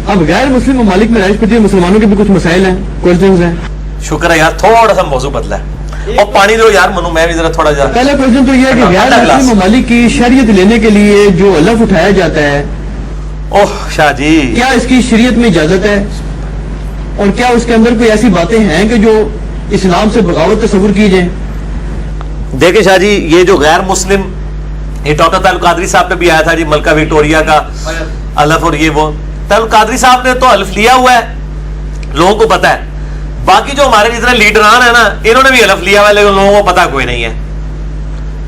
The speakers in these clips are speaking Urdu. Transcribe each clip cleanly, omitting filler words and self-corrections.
اب غیر مسلم ممالک میں رہائش پذیر مسلمانوں کے بھی کچھ مسائل ہیں, کوشچنز ہیں. شکر ہے یار تھوڑا سا موضوع بدلا ہے, اور پانی دو یار منو, میں بھی ذرا تھوڑا جا. پہلا کوشچن تو یہ ہے کہ غیر مسلم ممالک کی شریعت لینے کے لیے جو علف اٹھایا جاتا ہے, اوہ شاہ جی, کیا اس کی شریعت میں اجازت ہے, اور کیا اس کے اندر کوئی ایسی باتیں ہیں کہ جو اسلام سے بغاوت تصور کی جائیں؟ دیکھیں شاہ جی, یہ جو غیر مسلم, یہ ڈاکٹر طاہر القادری صاحب پہ بھی آیا تھا جی, ملکہ وکٹوریہ کا الف, اور یہ وہ طاہر القادری صاحب نے تو الف لیا ہوا ہے, لوگوں کو پتا ہے. باقی جو ہمارے جتنے لیڈران ہیں نا, انہوں نے بھی الف لیا ہوا ہے, لیکن لوگوں کو پتا کوئی نہیں ہے,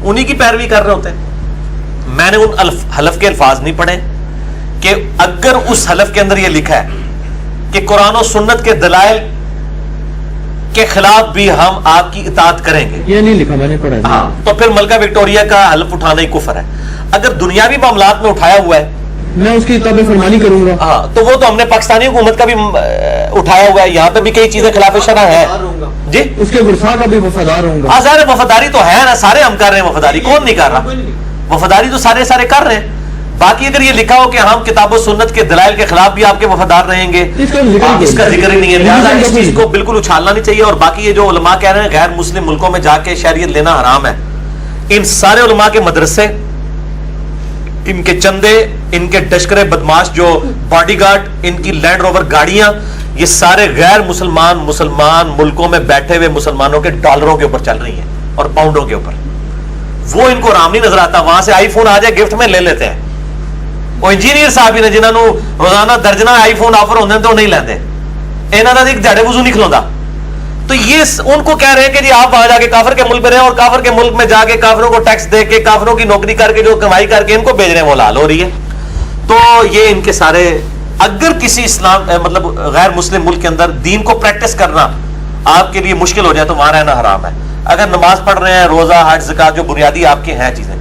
انہی کی پیروی کر رہے ہوتے ہیں. میں نے ان حلف کے الفاظ نہیں پڑھے کہ اگر اس حلف کے اندر یہ لکھا ہے کہ قرآن و سنت کے دلائل کے خلاف بھی ہم آپ کی اطاعت کریں گے, یہ نہیں لکھا, میں نے پڑھا. ہاں, تو پھر ملکہ وکٹوریہ کا حلف اٹھانا ہی کفر ہے. اگر دنیاوی معاملات میں اٹھایا ہوا ہے میں اس کی تابع فرمانی کروں گا, ہاں, تو وہ تو ہم نے پاکستانی حکومت کا بھی اٹھایا ہوا ہے, یہاں پہ بھی کئی چیزیں خلاف شرع ہے جی, اس کے ورثاء کا بھی وفادار ہوں گا. ظاہر وفاداری تو ہے نا, سارے ہم کر رہے ہیں وفاداری, کون نہیں کر رہا, وفاداری تو سارے کر رہے ہیں. باقی اگر یہ لکھا ہو کہ ہم کتاب و سنت کے دلائل کے خلاف بھی آپ کے وفادار رہیں گے, اس کا ذکر ہی نہیں ہے, لہٰذا اس چیز کو بالکل اچھالنا نہیں چاہیے. اور باقی یہ جو علماء کہہ رہے ہیں غیر مسلم ملکوں میں جا کے شریعت لینا حرام ہے, ان سارے علماء کے مدرسے, ان کے چندے, ان کے ٹشکرے بدماش جو باڈی گارڈ, ان کی لینڈ روور گاڑیاں, یہ سارے غیر مسلمان ملکوں میں بیٹھے ہوئے مسلمانوں کے ڈالروں کے اوپر چل رہی ہیں اور پاؤنڈوں کے اوپر. وہ ان کو آرام نہیں نظر آتا, وہاں سے آئی فون آ جائے گفٹ میں لے لیتے ہیں. وہ انجینئر صاحب ہی نے جنہوں روزانہ درجنہ آئی فون آفر ہوتے ہیں تو نہیں لیتے, انہوں کا ایک دیہڑے وضو نہیں کھلوتا. تو یہ ان کو کہہ رہے ہیں کہ جی آپ وہاں جا کے کافر کے ملک میں رہیں, اور کافر کے ملک میں جا کے کافروں کو ٹیکس دے کے, کافروں کی نوکری کر کے, جو کمائی کر کے ان کو بھیج رہے ہیں, وہ حلال ہو رہی ہے. تو یہ ان کے سارے, اگر کسی اسلام مطلب غیر مسلم ملک کے اندر دین کو پریکٹس کرنا آپ کے لیے مشکل ہو جائے تو وہاں رہنا حرام ہے. اگر نماز پڑھ رہے ہیں, روزہ, حج, زکات, جو بنیادی آپ کے ہیں چیزیں.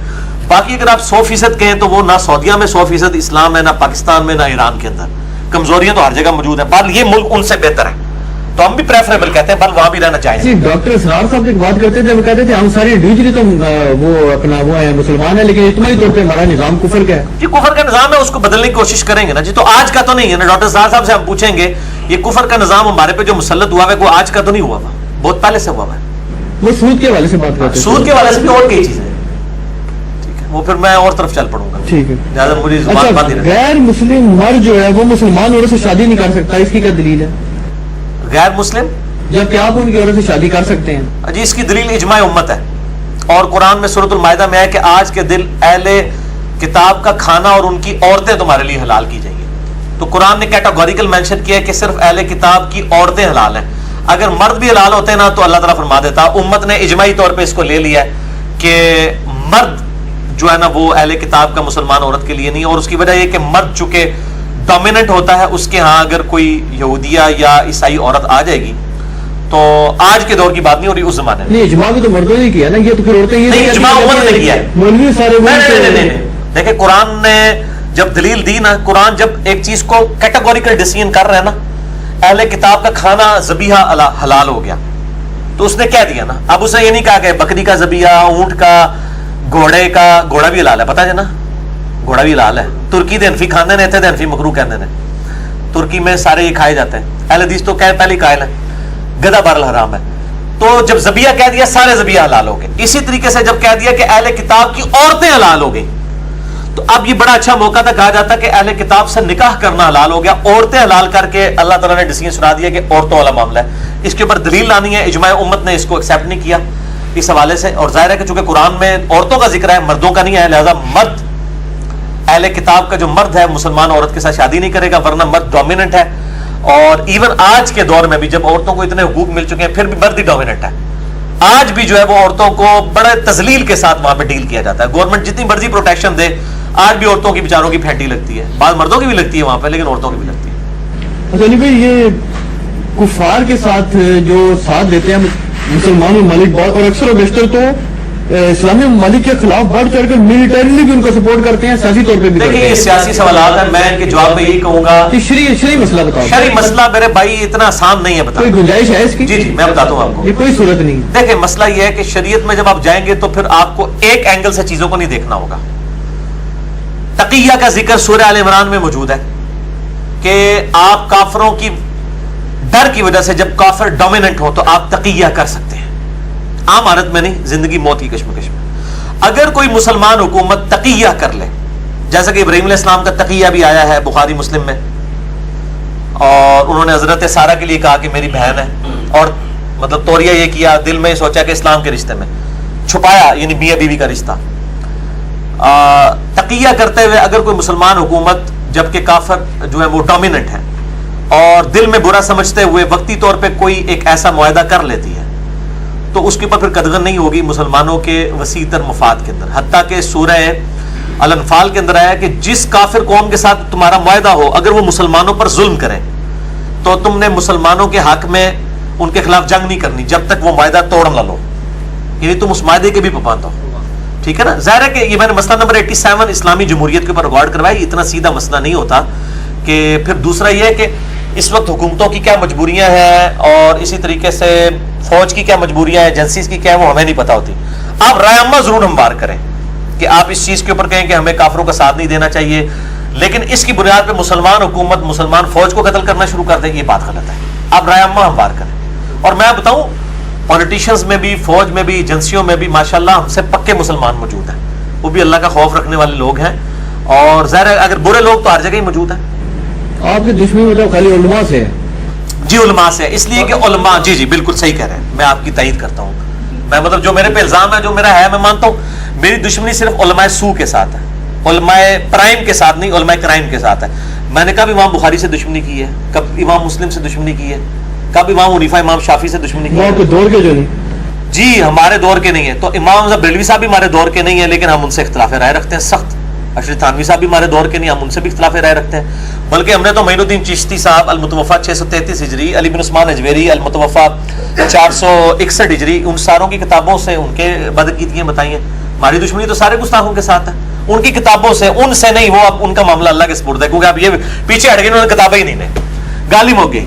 باقی اگر آپ 100% کہیں تو وہ نہ سعودیہ میں 100% اسلام ہے, نہ پاکستان میں, نہ ایران کے اندر. کمزوریاں تو ہر جگہ موجود ہیں, پر یہ ملک ان سے بہتر ہے, تو ہم بھی پریفریبل کہتے ہیں, پر وہاں بھی رہنا چاہیے. ڈاکٹر اسرار صاحب ایک بات کرتے تھے, وہ کہتے تھے ہم سارے انڈیویجلی تو وہ اپنا وہ ہے مسلمان ہے, لیکن اجتماعی طور پہ ہمارا نظام کفر کا ہے. جی کفر کا نظام ہے, اس کو بدلنے کی کوشش کریں گے نا جی. تو آج کا تو نہیں ہے نا, ڈاکٹر اسرار صاحب سے ہم پوچھیں گے یہ کفر کا نظام ہمارے پہ جو مسلط ہوا ہے وہ آج کا تو نہیں ہوا, بہت پہلے سے ہوا ہے. وہ سود کے حوالے سے بات کرتے ہیں, سود کے حوالے سے بھی اور کئی چیزیں, وہ پھر میں اور طرف چل پڑوں گا. ٹھیک ہے, زیادہ مجھے زبان بند ہی رہے. غیر مسلم مرد جو ہے وہ مسلمان عورت سے شادی نہیں کر سکتا, اس کی کیا دلیل ہے؟ غیر مسلم جبکہ آپ ان کی عورت سے شادی کر سکتے ہیں. جی اس کی دلیل اجماع امت ہے, اور قرآن میں سورۃ المائدہ میں ہے کہ آج کے دل اہل کتاب کا کھانا اور ان کی عورتیں تمہارے لیے حلال کی جائیں گی. تو قرآن نے کیٹاگوریکل مینشن کیا ہے کہ صرف اہل کتاب کی عورتیں حلال ہیں. اگر مرد بھی حلال ہوتے نا تو اللہ تعالیٰ فرما دیتا. امت نے اجماعی طور پہ اس کو لے لیا ہے کہ مرد جو ہے نا وہ اہل کتاب کا مسلمان عورت کے لیے نہیں, اور اس کی وجہ یہ کہ مرد چونکہ ڈومیننٹ ہوتا ہے, اس کے ہاں اگر کوئی یہودیہ یا عیسائی عورت آ جائے گی تو آج کے دور کی بات نہیں ہو رہی, اس زمانے میں. نہیں, اجماع بھی تو مردوں نے کیا نا, یہ تو پھر عورتیں یہ نہیں, اجماع امت نے کیا ہے. مولوی سارے نہیں, دیکھیں قرآن نے جب دلیل دی نا, قرآن جب ایک چیز کو کیٹاگوریکل ڈیسیژن کر رہے ہیں نا, اہل کتاب کا کھانا ذبیحہ حلال ہو گیا, تو اس نے کہہ دیا نا. اب اسے یہ نہیں کہا کہ بکری کا ذبیحہ, اونٹ کا, گھوڑے کا, گھوڑا بھی حلال ہے, پتا ہے نا گھوڑا بھی حلال ہے. ترکی دے انفی کھانے نے تھے, انفی مکروہ کہنے نے, ترکی میں سارے یہ کھائے جاتے ہیں. اہل حدیث تو پہلے قائل ہے گدھا بہرحال حرام ہے. تو جب ذبیحہ کہہ دیا سارے ذبیحہ حلال ہو گئے. اسی طریقے سے جب کہہ دیا کہ اہل کتاب کی عورتیں حلال ہو گئی, تو اب یہ بڑا اچھا موقع تھا, کہا جاتا کہ اہل کتاب سے نکاح کرنا حلال ہو گیا. عورتیں حلال کر کے اللہ تعالیٰ نے ڈیسیژن سنا دیا کہ عورتوں والا معاملہ ہے, اس کے اوپر دلیل لانی ہے. اجماع امت نے اس کو ایکسیپٹ نہیں کیا اس حوالے سے, اور ظاہر ہے کہ چونکہ قرآن میں عورتوں کا ذکر ہے, مردوں کا نہیں ہے, لہذا مرد اہل کتاب کا جو مرد ہے مسلمان عورت کے ساتھ شادی نہیں کرے گا, ورنہ مرد ڈومیننٹ ہے. اور ایون آج کے دور میں بھی جب عورتوں کو اتنے حقوق مل چکے ہیں, پھر بھی مرد ہی ڈومیننٹ ہے. آج بھی جو ہے وہ عورتوں کو بڑے تذلیل کے ساتھ وہاں پہ ڈیل کیا جاتا ہے. گورنمنٹ جتنی مرضی پروٹیکشن دے, آج بھی عورتوں کی بیچاروں کی پھینٹی لگتی ہے. بعض مردوں کی بھی لگتی ہے وہاں پہ, لیکن عورتوں کی بھی لگتی ہے. اچھا نہیں بھائی, یہ کفار کے ساتھ جو ساتھ دیتے ہیں مسلمان ممالک بہت, اور اکثر و بیشتر تو اسلامی ممالک کے خلاف بڑھ چڑھ کر ملٹریلی بھی ان کو سپورٹ کرتے ہیں, سیاسی طور پہ بھی. دیکھیں یہ سیاسی سوالات ہیں, میں ان کے جواب میں یہی کہوں گا کہ شرعی مسئلہ بتاؤ. شرعی مسئلہ میرے بھائی اتنا آسان نہیں ہے بتانا. کوئی گنجائش ہے اس کی؟ جی میں بتاتا ہوں آپ کو. یہ کوئی صورت نہیں. دیکھیں مسئلہ یہ ہے کہ شریعت میں جب آپ جائیں گے تو پھر آپ کو ایک اینگل سے چیزوں کو نہیں دیکھنا ہوگا. تقیہ کا ذکر سورہ آل عمران میں موجود ہے, کہ آپ کافروں کی ڈر کی وجہ سے جب کافر ڈومیننٹ ہو تو آپ تقیہ کر سکتے ہیں، عام حالت میں نہیں، زندگی موت کی کشمکش میں. اگر کوئی مسلمان حکومت تقیہ کر لے، جیسا کہ ابراہیم علیہ السلام کا تقیہ بھی آیا ہے بخاری مسلم میں، اور انہوں نے حضرت سارہ کے لیے کہا کہ میری بہن ہے، اور مطلب توریہ یہ کیا، دل میں سوچا کہ اسلام کے رشتے میں چھپایا، یعنی میاں بیوی کا رشتہ. تقیہ کرتے ہوئے اگر کوئی مسلمان حکومت جبکہ کافر جو ہے وہ ڈومیننٹ ہے اور دل میں برا سمجھتے ہوئے وقتی طور پہ کوئی ایک ایسا معاہدہ کر لیتی ہے تو اس کے اوپر پھر قدغن نہیں ہوگی مسلمانوں کے وسیع تر مفاد کے اندر. حتیٰ کہ سورہ الانفال کے اندر آیا کہ جس کافر قوم کے ساتھ تمہارا معاہدہ ہو اگر وہ مسلمانوں پر ظلم کریں تو تم نے مسلمانوں کے حق میں ان کے خلاف جنگ نہیں کرنی جب تک وہ معاہدہ توڑ نہ لو، یعنی تم اس معاہدے کے بھی پابند ہو. ٹھیک ہے نا. ظاہر ہے کہ یہ میں نے مسئلہ نمبر 87 اسلامی جمہوریت کے اوپر غور کروایا، اتنا سیدھا مسئلہ نہیں ہوتا. کہ پھر دوسرا یہ ہے کہ اس وقت حکومتوں کی کیا مجبوریاں ہیں اور اسی طریقے سے فوج کی کیا مجبوریاں ہیں، ایجنسیز کی کیا ہے، وہ ہمیں نہیں پتہ ہوتی. آپ رائے عامہ ضرور ہموار کریں کہ آپ اس چیز کے اوپر کہیں کہ ہمیں کافروں کا ساتھ نہیں دینا چاہیے، لیکن اس کی بنیاد پہ مسلمان حکومت مسلمان فوج کو قتل کرنا شروع کر دے، یہ بات غلط ہے. آپ رائے عامہ ہموار کریں. اور میں بتاؤں پولیٹیشینز میں بھی، فوج میں بھی، ایجنسیوں میں بھی ماشاءاللہ ہم سے پکے مسلمان موجود ہیں، وہ بھی اللہ کا خوف رکھنے والے لوگ ہیں. اور ظاہر ہے اگر برے لوگ تو ہر جگہ ہی موجود ہیں. آپ کی دشمنی مطلب خالی علماء سے ہے؟ جی علماء سے، اس لیے کہ علماء، جی بالکل صحیح کہہ رہے ہیں، میں آپ کی تائید کرتا ہوں. میں مطلب جو میرے پہ الزام ہے، جو میرا ہے، میں مانتا ہوں میری دشمنی صرف علماء سو کے ساتھ ہے، علماء پرائم کے ساتھ نہیں، علماء کرائم کے ساتھ ہے. میں نے کب امام بخاری سے دشمنی کی ہے، کب امام مسلم سے دشمنی کی ہے، کب امام حنیفہ امام شافعی سے دشمنی کی ہے. آپ کے دور کے جو نہیں؟ جی ہمارے دور کے نہیں ہے. تو امام بریلوی صاحب بھی ہمارے دور کے نہیں ہیں، لیکن ہم ان سے اختلاف رائے رکھتے ہیں سخت. اشرف تھانوی صاحب بھی ہمارے دور کے نہیں، ہم ان سے بھی اختلاف رائے رکھتے ہیں. بلکہ ہم نے تو معین الدین چشتی صاحب المتوفا 633 ہجری، علی بن عثمان اجویری المتوفا 461 ہجری، ان ساروں کی کتابوں سے ان کے بدعقیدگیاں بتائی ہیں. ہماری دشمنی تو سارے گستاخوں کے ساتھ ہے، ان کی کتابوں سے، ان سے نہیں. وہ اب ان کا معاملہ اللہ کے سپرد ہے، کیونکہ اب یہ پیچھے ہٹ گئے، انہوں نے کتابیں ہی نہیں لیں، غالب ہو گئی.